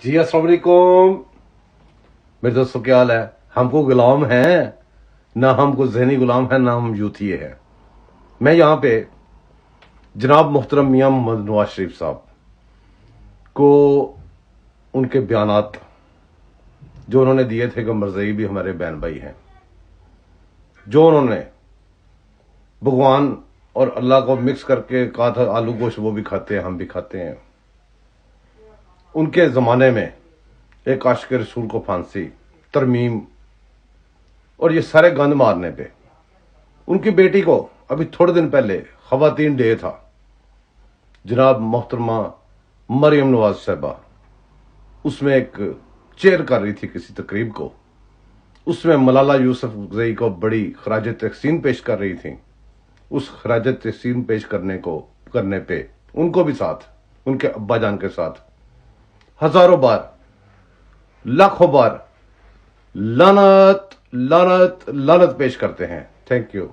جی السلام علیکم میرے دوستوں، کیا حال ہے؟ ہم کو غلام ہیں نہ، ہم کو ذہنی غلام ہیں نہ، ہم یوتھی ہیں۔ میں یہاں پہ جناب محترم میاں محمد نواز شریف صاحب کو ان کے بیانات جو انہوں نے دیے تھے کہ مرزائی بھی ہمارے بہن بھائی ہیں، جو انہوں نے بھگوان اور اللہ کو مکس کر کے کہا تھا آلو گوشت وہ بھی کھاتے ہیں ہم بھی کھاتے ہیں، ان کے زمانے میں ایک عاشق رسول کو پھانسی، ترمیم اور یہ سارے گند مارنے پہ ان کی بیٹی کو ابھی تھوڑے دن پہلے خواتین ڈے تھا، جناب محترمہ مریم نواز صاحبہ اس میں ایک چیئر کر رہی تھی کسی تقریب کو، اس میں ملالہ یوسفزئی کو بڑی خراج تحسین پیش کر رہی تھی۔ اس خراج تحسین پیش کرنے پہ ان کو بھی ساتھ، ان کے ابا جان کے ساتھ ہزاروں بار، لاکھوں بار لعنت لعنت لعنت پیش کرتے ہیں۔ Thank you.